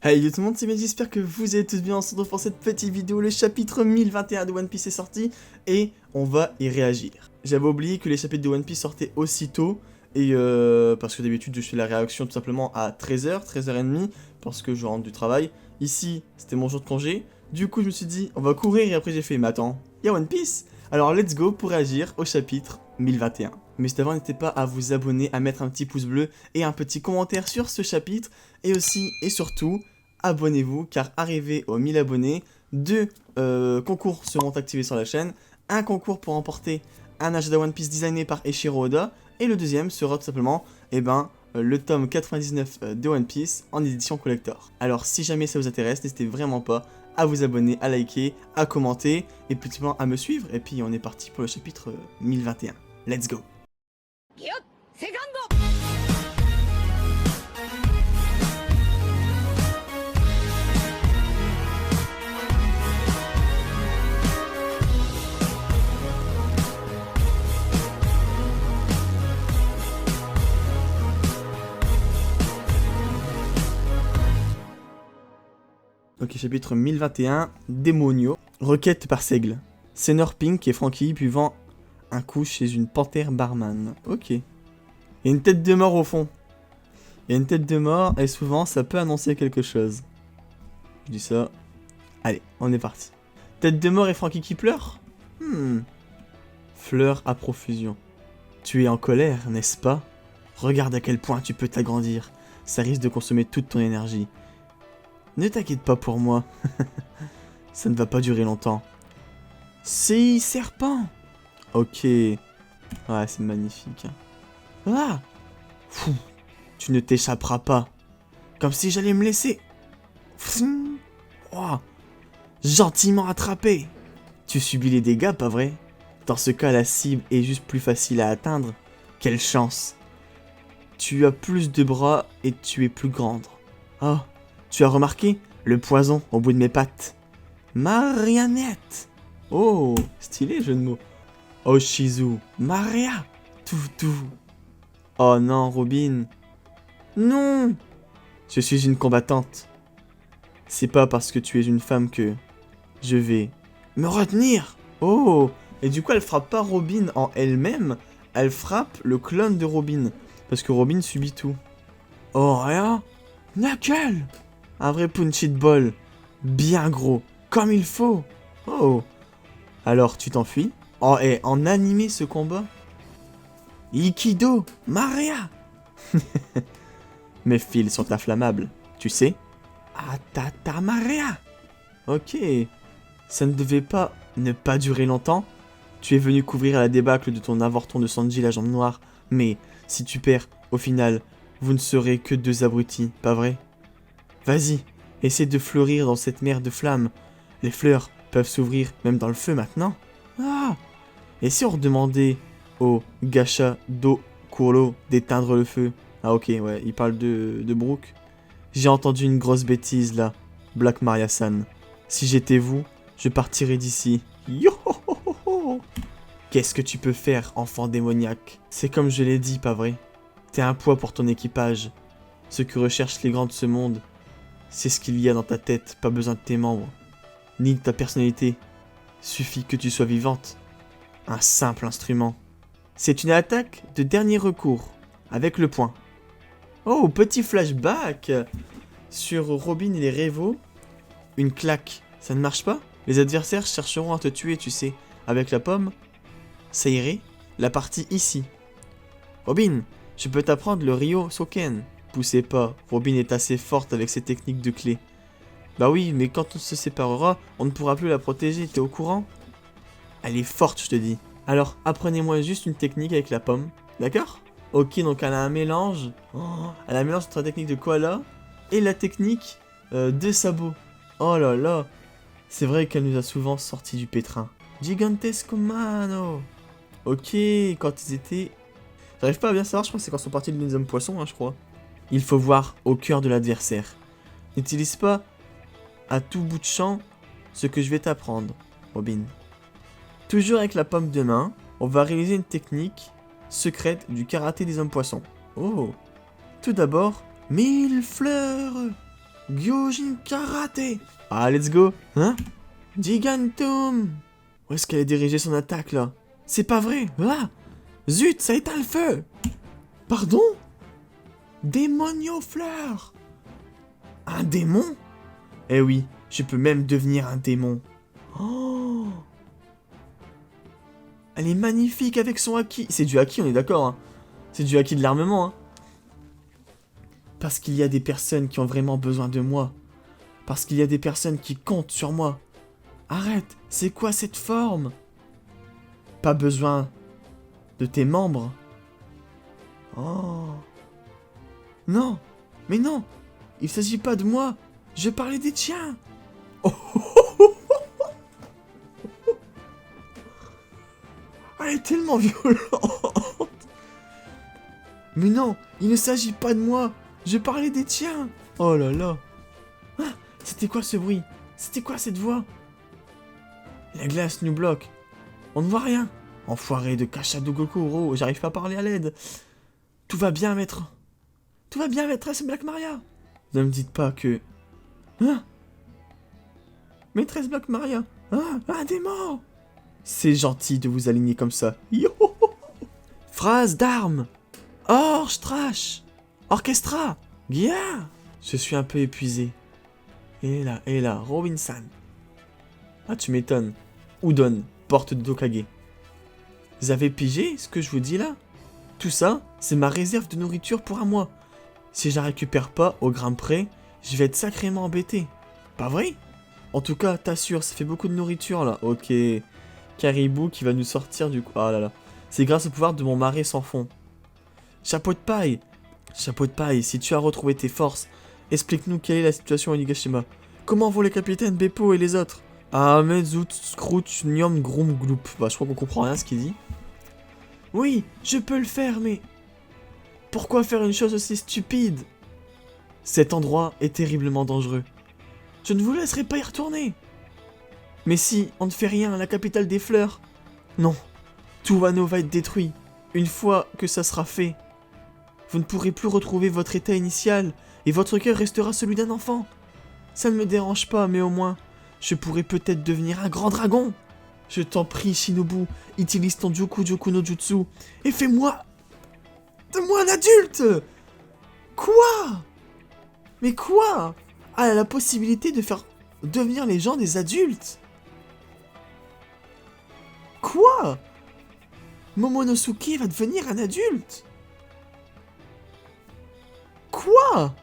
Hey tout le monde, c'est bien, j'espère que vous allez tous bien. On se retrouve pour cette petite vidéo. Le chapitre 1021 de One Piece est sorti et on va y réagir. J'avais oublié que les chapitres de One Piece sortaient aussitôt et parce que d'habitude je fais la réaction tout simplement à 13h, 13h30 parce que je rentre du travail. Ici, c'était mon jour de congé. Du coup, je me suis dit, on va courir et après j'ai fait, mais attends, il y a One Piece. Alors let's go pour réagir au chapitre 1021. Mais juste avant, n'hésitez pas à vous abonner, à mettre un petit pouce bleu et un petit commentaire sur ce chapitre. Et aussi, et surtout, abonnez-vous car arrivé aux 1000 abonnés, deux concours seront activés sur la chaîne. Un concours pour remporter un agenda One Piece designé par Eiichiro Oda. Et le deuxième sera tout simplement le tome 99 de One Piece en édition collector. Alors si jamais ça vous intéresse, n'hésitez vraiment pas à vous abonner, à liker, à commenter et plus simplement à me suivre. Et puis on est parti pour le chapitre 1021. Let's go! Ok, chapitre 1021, Démonio. Requête par Seigle. Senor Pink et Franky buvant un coup chez une panthère barman. Ok. Il y a une tête de mort au fond. Il y a une tête de mort et souvent ça peut annoncer quelque chose. Je dis ça. Allez, on est parti. Tête de mort et Franky qui pleure. Fleurs à profusion. Tu es en colère, n'est-ce pas? Regarde à quel point tu peux t'agrandir. Ça risque de consommer toute ton énergie. Ne t'inquiète pas pour moi. Ça ne va pas durer longtemps. Si, serpent. Ok. Ouais, c'est magnifique. Ah. Fou. Tu ne t'échapperas pas. Comme si j'allais me laisser. Oh. Gentiment attrapé. Tu subis les dégâts, pas vrai? Dans ce cas, la cible est juste plus facile à atteindre. Quelle chance. Tu as plus de bras et tu es plus grande. Oh. Tu as remarqué le poison au bout de mes pattes? Marionnette. Oh, stylé jeu de mots. Oh Shizu, Maria. Tout. Oh non, Robin. Non. Je suis une combattante. C'est pas parce que tu es une femme que je vais me retenir. Oh. Et du coup, elle frappe pas Robin en elle-même. Elle frappe le clone de Robin. Parce que Robin subit tout. Oh rien. Knuckle. Un vrai punchy de bol. Bien gros. Comme il faut. Oh. Alors, tu t'enfuis? Oh, et en animé ce combat? Ikido. Maria. Mes fils sont inflammables. Tu sais? Atata Maria. Ok. Ça ne devait pas ne pas durer longtemps. Tu es venu couvrir la débâcle de ton avorton de Sanji la jambe noire. Mais, si tu perds, au final, vous ne serez que deux abrutis, pas vrai? Vas-y, essaie de fleurir dans cette mer de flammes. Les fleurs peuvent s'ouvrir même dans le feu maintenant. Ah! Et si on redemandait au Gacha do Kuro d'éteindre le feu? Ah ok, ouais, il parle de Brook. J'ai entendu une grosse bêtise là, Black Maria-san. Si j'étais vous, je partirais d'ici. Yo! Qu'est-ce que tu peux faire, enfant démoniaque? C'est comme je l'ai dit, pas vrai? T'es un poids pour ton équipage. Ce que recherchent les grands de ce monde, c'est ce qu'il y a dans ta tête, pas besoin de tes membres, ni de ta personnalité. Suffit que tu sois vivante. Un simple instrument. C'est une attaque de dernier recours, avec le poing. Oh, petit flashback sur Robin et les Révos. Une claque, ça ne marche pas? Les adversaires chercheront à te tuer, tu sais, avec la pomme. Ça irait? La partie ici. Robin, je peux t'apprendre le Ryo Soken. Poussez pas, Robin est assez forte avec ses techniques de clé. Bah oui, mais quand on se séparera, on ne pourra plus la protéger, t'es au courant? Elle est forte, je te dis. Alors, apprenez-moi juste une technique avec la pomme, d'accord? Ok, donc elle a un mélange. Oh, elle a un mélange entre la technique de koala et la technique de sabot. Oh là là. C'est vrai qu'elle nous a souvent sorti du pétrin. Gigantesco mano. Ok, quand ils étaient... J'arrive pas à bien savoir, je crois que c'est quand ils sont partis de les hommes poissons, hein, je crois. Il faut voir au cœur de l'adversaire. N'utilise pas à tout bout de champ ce que je vais t'apprendre, Robin. Toujours avec la pomme de main, on va réaliser une technique secrète du karaté des hommes poissons. Oh! Tout d'abord, 1000 fleurs! Gyojin Karate. Ah, let's go. Hein? Gigantum. Où est-ce qu'elle a dirigé son attaque, là? C'est pas vrai. Ah! Zut, ça éteint le feu. Pardon? Démoniofleur. Un démon? Eh oui, je peux même devenir un démon. Oh! Elle est magnifique avec son haki. C'est du haki, on est d'accord, hein? C'est du haki de l'armement, hein? Parce qu'il y a des personnes qui ont vraiment besoin de moi. Parce qu'il y a des personnes qui comptent sur moi. Arrête, c'est quoi cette forme? Pas besoin de tes membres. Oh. Non, mais non, il s'agit pas de moi. Je parlais des tiens. Oh. Elle est tellement violente. Mais non, il ne s'agit pas de moi. Je parlais des tiens. Oh là là. Ah, c'était quoi ce bruit? C'était quoi cette voix? La glace nous bloque. On ne voit rien. Enfoiré de Kashado Gokuro, j'arrive pas à parler à l'aide. Tout va bien, maître. Tout va bien, maîtresse Black Maria. Ne me dites pas que... Hein? Maîtresse Black Maria. Ah, un démon. C'est gentil de vous aligner comme ça. Yo. Phrase d'armes. Orge trash. Orchestra. Gia. Je suis un peu épuisé. Et là, Robinson. Ah, tu m'étonnes. Udon, porte de Tokage. Vous avez pigé ce que je vous dis là? Tout ça, c'est ma réserve de nourriture pour un mois. Si je la récupère pas au grain près, je vais être sacrément embêté. Pas vrai? En tout cas, t'assures, ça fait beaucoup de nourriture là. Ok. Caribou qui va nous sortir du coup. Ah là là. C'est grâce au pouvoir de mon marais sans fond. Chapeau de paille. Chapeau de paille, si tu as retrouvé tes forces, explique-nous quelle est la situation à Onigashima. Comment vont les capitaines Beppo et les autres? Ahmed Zout Skrout Nyom Groom Gloop. Bah, je crois qu'on comprend rien à ce qu'il dit. Oui, je peux le faire, mais... Pourquoi faire une chose aussi stupide? Cet endroit est terriblement dangereux. Je ne vous laisserai pas y retourner. Mais si, on ne fait rien à la capitale des fleurs. Non, tout Wano va être détruit. Une fois que ça sera fait, vous ne pourrez plus retrouver votre état initial et votre cœur restera celui d'un enfant. Ça ne me dérange pas, mais au moins, je pourrais peut-être devenir un grand dragon. Je t'en prie, Shinobu, utilise ton Joku no Jutsu et fais-moi... de moi un adulte. Quoi? Mais quoi? Ah, elle a la possibilité de faire devenir les gens des adultes. Quoi? Momonosuke va devenir un adulte? Quoi?